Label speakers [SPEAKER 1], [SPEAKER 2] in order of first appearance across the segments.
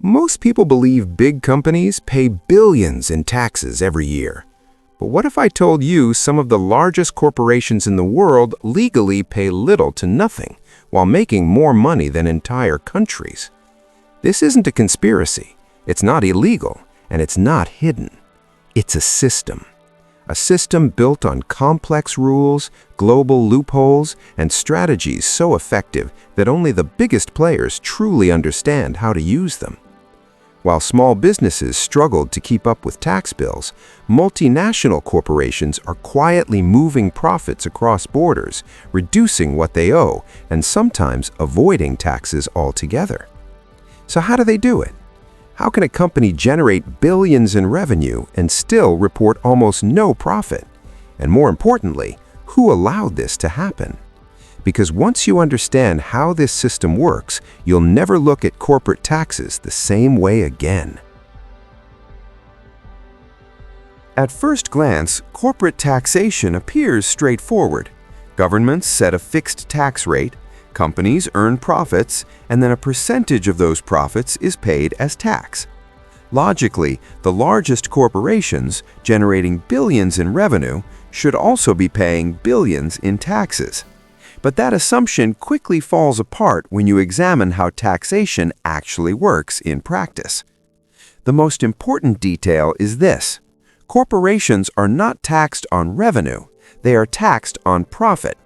[SPEAKER 1] Most people believe big companies pay billions in taxes every year. But what if I told you some of the largest corporations in the world legally pay little to nothing, while making more money than entire countries? This isn't a conspiracy, it's not illegal, and it's not hidden. It's a system. A system built on complex rules, global loopholes, and strategies so effective that only the biggest players truly understand how to use them. While small businesses struggled to keep up with tax bills, multinational corporations are quietly moving profits across borders, reducing what they owe, and sometimes avoiding taxes altogether. So how do they do it? How can a company generate billions in revenue and still report almost no profit? And more importantly, who allowed this to happen? Because once you understand how this system works, you'll never look at corporate taxes the same way again. At first glance, corporate taxation appears straightforward. Governments set a fixed tax rate, companies earn profits, and then a percentage of those profits is paid as tax. Logically, the largest corporations, generating billions in revenue, should also be paying billions in taxes. But that assumption quickly falls apart when you examine how taxation actually works in practice. The most important detail is this: corporations are not taxed on revenue, they are taxed on profit.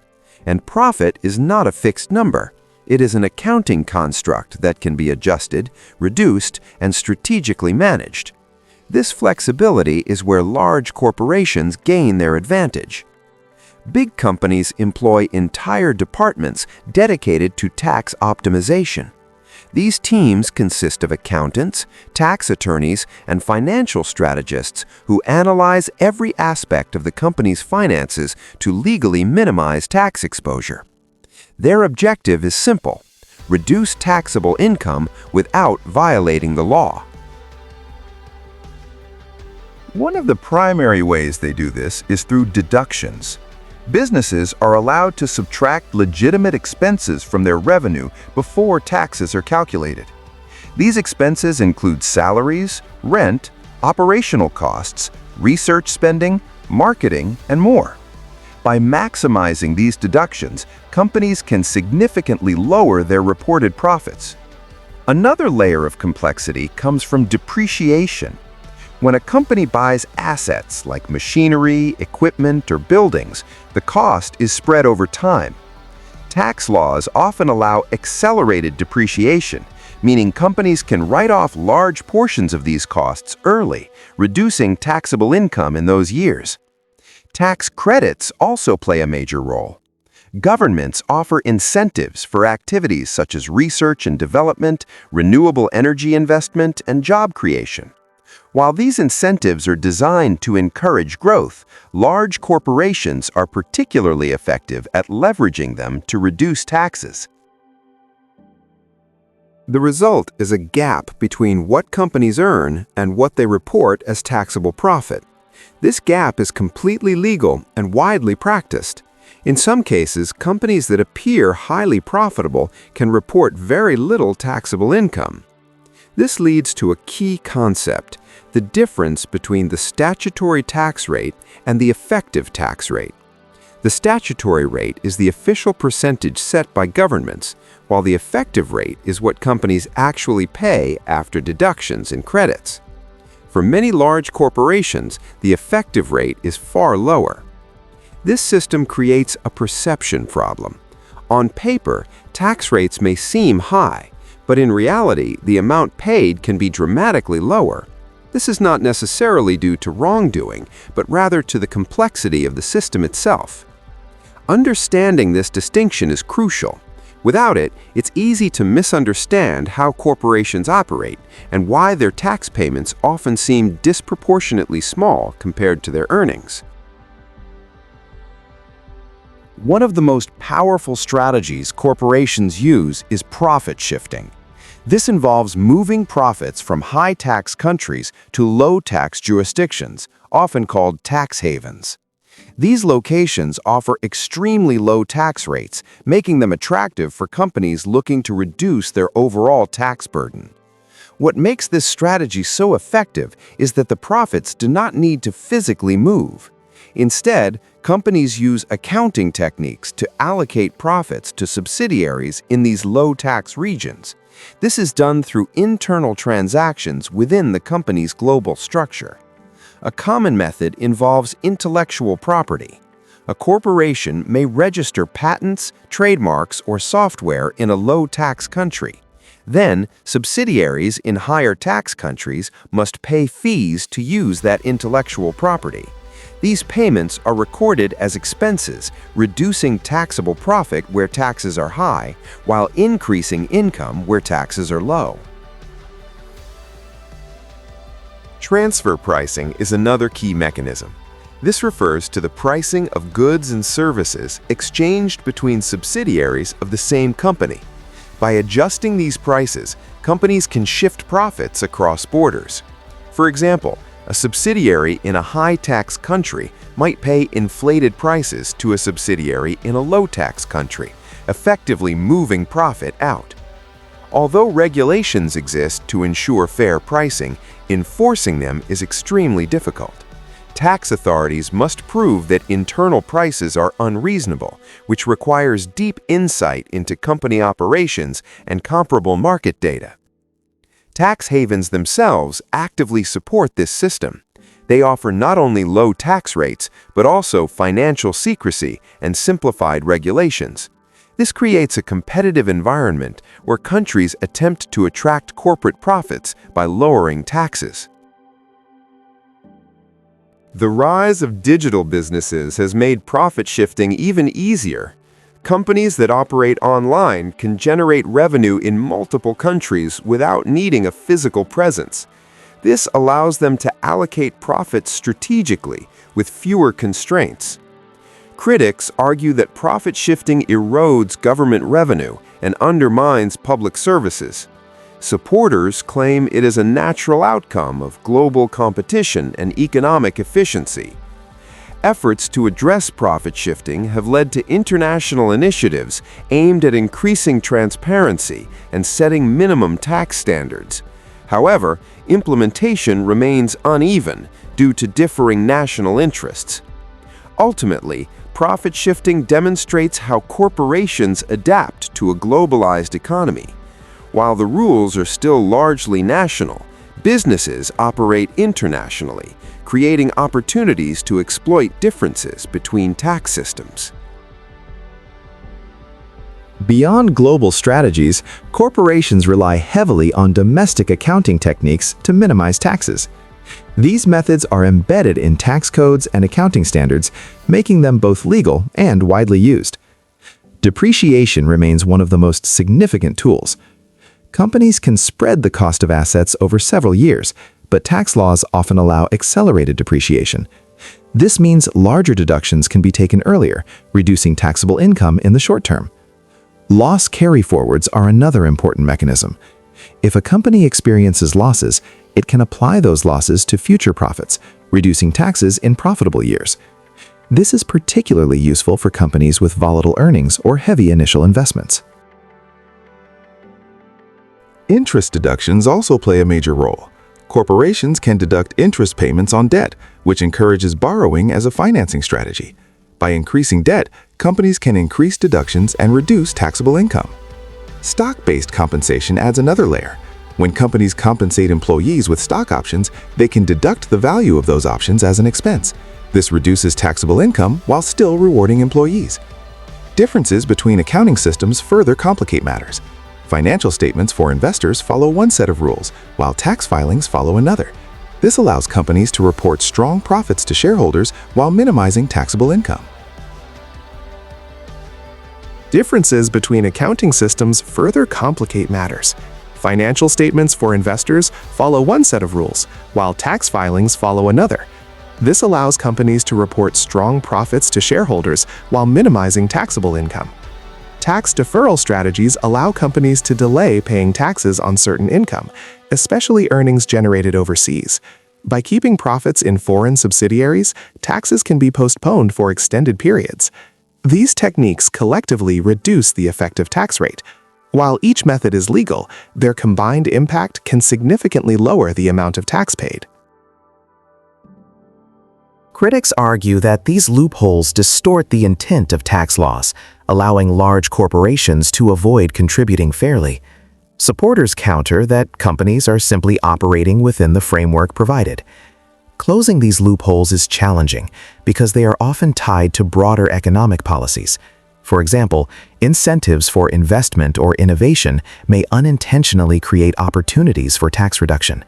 [SPEAKER 1] And profit is not a fixed number. It is an accounting construct that can be adjusted, reduced, and strategically managed. This flexibility is where large corporations gain their advantage. Big companies employ entire departments dedicated to tax optimization. These teams consist of accountants, tax attorneys, and financial strategists who analyze every aspect of the company's finances to legally minimize tax exposure. Their objective is simple: reduce taxable income without violating the law.
[SPEAKER 2] One of the primary ways they do this is through deductions. Businesses are allowed to subtract legitimate expenses from their revenue before taxes are calculated. These expenses include salaries, rent, operational costs, research spending, marketing, and more. By maximizing these deductions, companies can significantly lower their reported profits. Another layer of complexity comes from depreciation. When a company buys assets like machinery, equipment, or buildings, the cost is spread over time. Tax laws often allow accelerated depreciation, meaning companies can write off large portions of these costs early, reducing taxable income in those years. Tax credits also play a major role. Governments offer incentives for activities such as research and development, renewable energy investment, and job creation. While these incentives are designed to encourage growth, large corporations are particularly effective at leveraging them to reduce taxes.
[SPEAKER 1] The result is a gap between what companies earn and what they report as taxable profit. This gap is completely legal and widely practiced. In some cases, companies that appear highly profitable can report very little taxable income. This leads to a key concept: the difference between the statutory tax rate and the effective tax rate. The statutory rate is the official percentage set by governments, while the effective rate is what companies actually pay after deductions and credits. For many large corporations, the effective rate is far lower. This system creates a perception problem. On paper, tax rates may seem high, but in reality, the amount paid can be dramatically lower. This is not necessarily due to wrongdoing, but rather to the complexity of the system itself. Understanding this distinction is crucial. Without it, it's easy to misunderstand how corporations operate and why their tax payments often seem disproportionately small compared to their earnings.
[SPEAKER 3] One of the most powerful strategies corporations use is profit shifting. This involves moving profits from high-tax countries to low-tax jurisdictions, often called tax havens. These locations offer extremely low tax rates, making them attractive for companies looking to reduce their overall tax burden. What makes this strategy so effective is that the profits do not need to physically move. Instead, companies use accounting techniques to allocate profits to subsidiaries in these low-tax regions. This is done through internal transactions within the company's global structure. A common method involves intellectual property. A corporation may register patents, trademarks, or software in a low-tax country. Then, subsidiaries in higher tax countries must pay fees to use that intellectual property. These payments are recorded as expenses, reducing taxable profit where taxes are high, while increasing income where taxes are low.
[SPEAKER 1] Transfer pricing is another key mechanism. This refers to the pricing of goods and services exchanged between subsidiaries of the same company. By adjusting these prices, companies can shift profits across borders. For example, a subsidiary in a high-tax country might pay inflated prices to a subsidiary in a low-tax country, effectively moving profit out. Although regulations exist to ensure fair pricing, enforcing them is extremely difficult. Tax authorities must prove that internal prices are unreasonable, which requires deep insight into company operations and comparable market data. Tax havens themselves actively support this system. They offer not only low tax rates, but also financial secrecy and simplified regulations. This creates a competitive environment where countries attempt to attract corporate profits by lowering taxes. The rise of digital businesses has made profit shifting even easier. Companies that operate online can generate revenue in multiple countries without needing a physical presence. This allows them to allocate profits strategically with fewer constraints. Critics argue that profit shifting erodes government revenue and undermines public services. Supporters claim it is a natural outcome of global competition and economic efficiency. Efforts to address profit shifting have led to international initiatives aimed at increasing transparency and setting minimum tax standards. However, implementation remains uneven due to differing national interests. Ultimately, profit shifting demonstrates how corporations adapt to a globalized economy. While the rules are still largely national, businesses operate internationally, creating opportunities to exploit differences between tax systems.
[SPEAKER 3] Beyond global strategies, corporations rely heavily on domestic accounting techniques to minimize taxes. These methods are embedded in tax codes and accounting standards, making them both legal and widely used. Depreciation remains one of the most significant tools. Companies can spread the cost of assets over several years, but tax laws often allow accelerated depreciation. This means larger deductions can be taken earlier, reducing taxable income in the short term. Loss carryforwards are another important mechanism. If a company experiences losses, it can apply those losses to future profits, reducing taxes in profitable years. This is particularly useful for companies with volatile earnings or heavy initial investments.
[SPEAKER 2] Interest deductions also play a major role. Corporations can deduct interest payments on debt, which encourages borrowing as a financing strategy. By increasing debt, companies can increase deductions and reduce taxable income. Stock-based compensation adds another layer. When companies compensate employees with stock options, they can deduct the value of those options as an expense. This reduces taxable income while still rewarding employees. Differences between accounting systems further complicate matters. Financial statements for investors follow one set of rules, while tax filings follow another. This allows companies to report strong profits to shareholders while minimizing taxable income.
[SPEAKER 4] Differences between accounting systems further complicate matters. Financial statements for investors follow one set of rules, while tax filings follow another. This allows companies to report strong profits to shareholders while minimizing taxable income. Tax deferral strategies allow companies to delay paying taxes on certain income, especially earnings generated overseas. By keeping profits in foreign subsidiaries, taxes can be postponed for extended periods. These techniques collectively reduce the effective tax rate. While each method is legal, their combined impact can significantly lower the amount of tax paid.
[SPEAKER 5] Critics argue that these loopholes distort the intent of tax laws, allowing large corporations to avoid contributing fairly. Supporters counter that companies are simply operating within the framework provided. Closing these loopholes is challenging because they are often tied to broader economic policies. For example, incentives for investment or innovation may unintentionally create opportunities for tax reduction.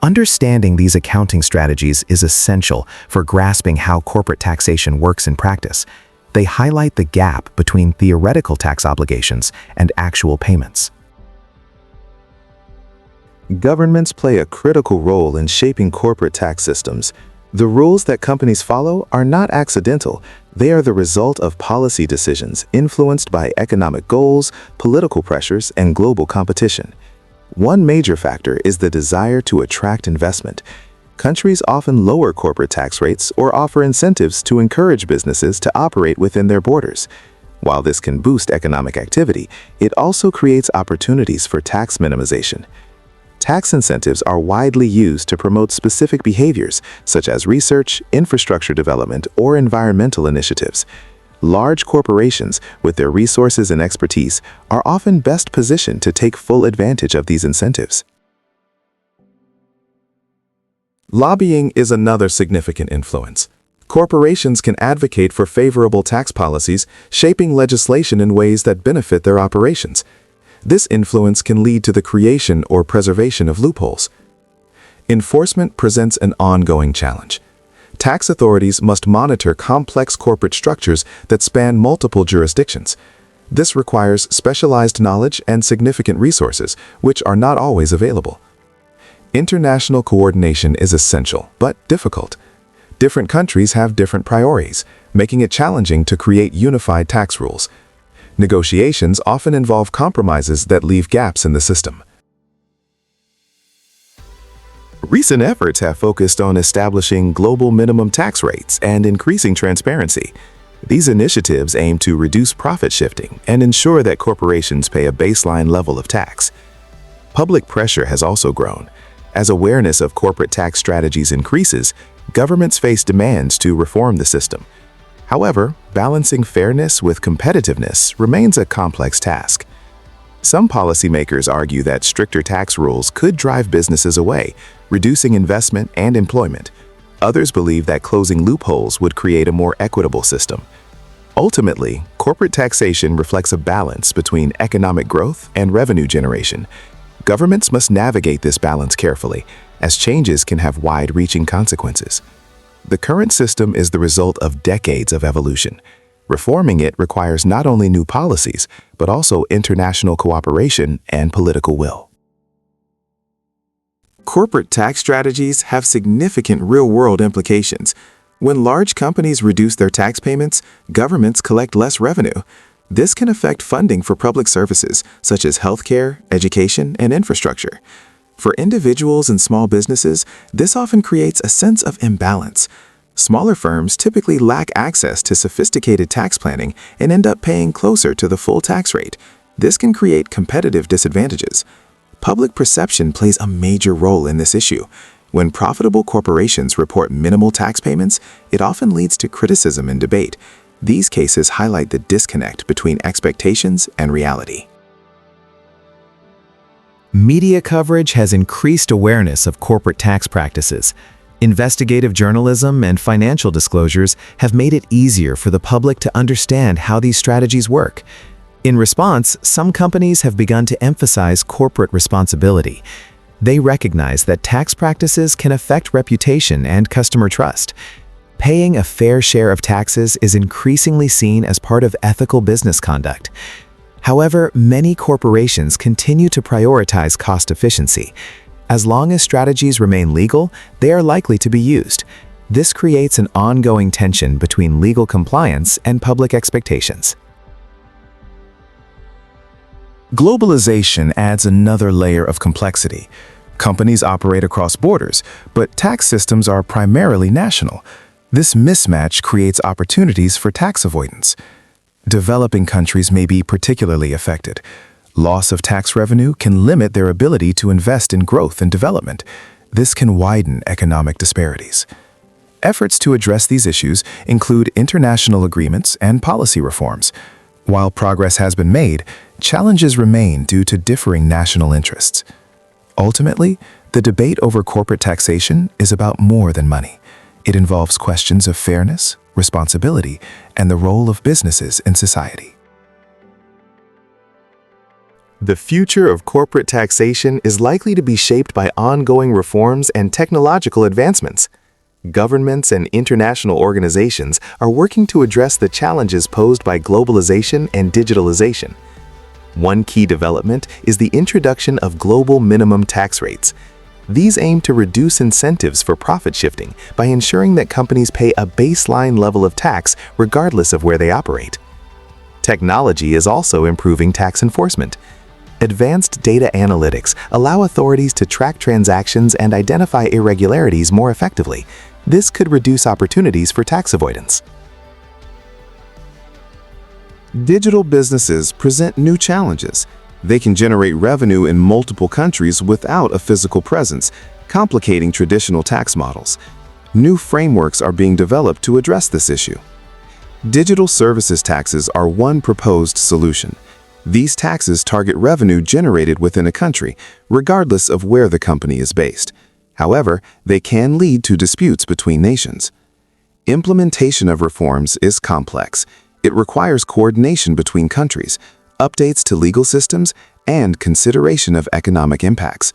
[SPEAKER 5] Understanding these accounting strategies is essential for grasping how corporate taxation works in practice. They highlight the gap between theoretical tax obligations and actual payments.
[SPEAKER 2] Governments play a critical role in shaping corporate tax systems. The rules that companies follow are not accidental. They are the result of policy decisions influenced by economic goals, political pressures, and global competition. One major factor is the desire to attract investment. Countries often lower corporate tax rates or offer incentives to encourage businesses to operate within their borders. While this can boost economic activity, it also creates opportunities for tax minimization. Tax incentives are widely used to promote specific behaviors, such as research, infrastructure development, or environmental initiatives. Large corporations, with their resources and expertise, are often best positioned to take full advantage of these incentives.
[SPEAKER 4] Lobbying is another significant influence. Corporations can advocate for favorable tax policies, shaping legislation in ways that benefit their operations. This influence can lead to the creation or preservation of loopholes. Enforcement presents an ongoing challenge. Tax authorities must monitor complex corporate structures that span multiple jurisdictions. This requires specialized knowledge and significant resources, which are not always available. International coordination is essential, but difficult. Different countries have different priorities, making it challenging to create unified tax rules. Negotiations often involve compromises that leave gaps in the system. Recent efforts have focused on establishing global minimum tax rates and increasing transparency. These initiatives aim to reduce profit shifting and ensure that corporations pay a baseline level of tax. Public pressure has also grown. As awareness of corporate tax strategies increases, governments face demands to reform the system. However, balancing fairness with competitiveness remains a complex task. Some policymakers argue that stricter tax rules could drive businesses away, reducing investment and employment. Others believe that closing loopholes would create a more equitable system. Ultimately, corporate taxation reflects a balance between economic growth and revenue generation. Governments must navigate this balance carefully, as changes can have wide-reaching consequences. The current system is the result of decades of evolution. Reforming it requires not only new policies, but also international cooperation and political will. Corporate tax strategies have significant real-world implications. When large companies reduce their tax payments, governments collect less revenue. This can affect funding for public services, such as healthcare, education, and infrastructure. For individuals and small businesses, this often creates a sense of imbalance. Smaller firms typically lack access to sophisticated tax planning and end up paying closer to the full tax rate. This can create competitive disadvantages. Public perception plays a major role in this issue. When profitable corporations report minimal tax payments, it often leads to criticism and debate. These cases highlight the disconnect between expectations and reality.
[SPEAKER 5] Media coverage has increased awareness of corporate tax practices. Investigative journalism and financial disclosures have made it easier for the public to understand how these strategies work. In response, some companies have begun to emphasize corporate responsibility. They recognize that tax practices can affect reputation and customer trust. Paying a fair share of taxes is increasingly seen as part of ethical business conduct. However, many corporations continue to prioritize cost efficiency. As long as strategies remain legal, they are likely to be used. This creates an ongoing tension between legal compliance and public expectations.
[SPEAKER 3] Globalization adds another layer of complexity. Companies operate across borders, but tax systems are primarily national. This mismatch creates opportunities for tax avoidance. Developing countries may be particularly affected. Loss of tax revenue can limit their ability to invest in growth and development. This can widen economic disparities. Efforts to address these issues include international agreements and policy reforms. While progress has been made, challenges remain due to differing national interests. Ultimately, the debate over corporate taxation is about more than money. It involves questions of fairness, responsibility, and the role of businesses in society. The future of corporate taxation is likely to be shaped by ongoing reforms and technological advancements. Governments and international organizations are working to address the challenges posed by globalization and digitalization. One key development is the introduction of global minimum tax rates. These aim to reduce incentives for profit shifting by ensuring that companies pay a baseline level of tax regardless of where they operate. Technology is also improving tax enforcement. Advanced data analytics allow authorities to track transactions and identify irregularities more effectively. This could reduce opportunities for tax avoidance.
[SPEAKER 1] Digital businesses present new challenges. They can generate revenue in multiple countries without a physical presence, complicating traditional tax models. New frameworks are being developed to address this issue. Digital services taxes are one proposed solution. These taxes target revenue generated within a country, regardless of where the company is based. However, they can lead to disputes between nations. Implementation of reforms is complex. It requires coordination between countries, updates to legal systems, and consideration of economic impacts.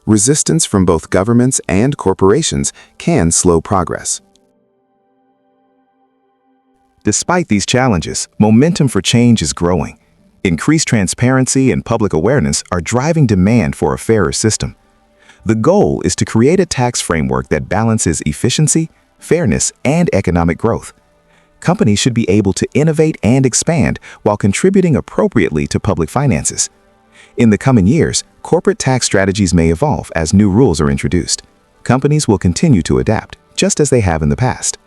[SPEAKER 1] Resistance from both governments and corporations can slow progress.
[SPEAKER 3] Despite these challenges, momentum for change is growing. Increased transparency and public awareness are driving demand for a fairer system. The goal is to create a tax framework that balances efficiency, fairness, and economic growth. Companies should be able to innovate and expand while contributing appropriately to public finances. In the coming years, corporate tax strategies may evolve as new rules are introduced. Companies will continue to adapt, just as they have in the past.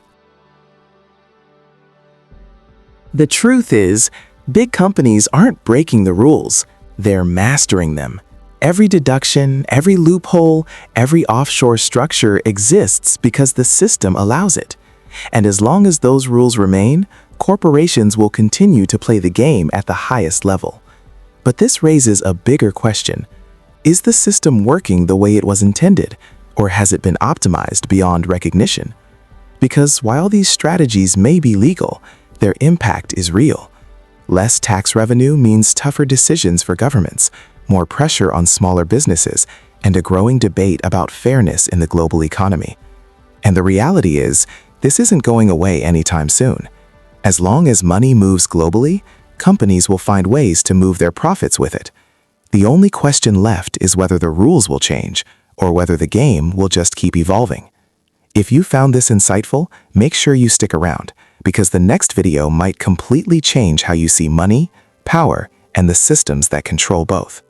[SPEAKER 4] The truth is, big companies aren't breaking the rules, they're mastering them. Every deduction, every loophole, every offshore structure exists because the system allows it. And as long as those rules remain, corporations will continue to play the game at the highest level. But this raises a bigger question. Is the system working the way it was intended, or has it been optimized beyond recognition? Because while these strategies may be legal, their impact is real. Less tax revenue means tougher decisions for governments, more pressure on smaller businesses, and a growing debate about fairness in the global economy. And the reality is, this isn't going away anytime soon. As long as money moves globally, companies will find ways to move their profits with it. The only question left is whether the rules will change, or whether the game will just keep evolving. If you found this insightful, make sure you stick around, because the next video might completely change how you see money, power, and the systems that control both.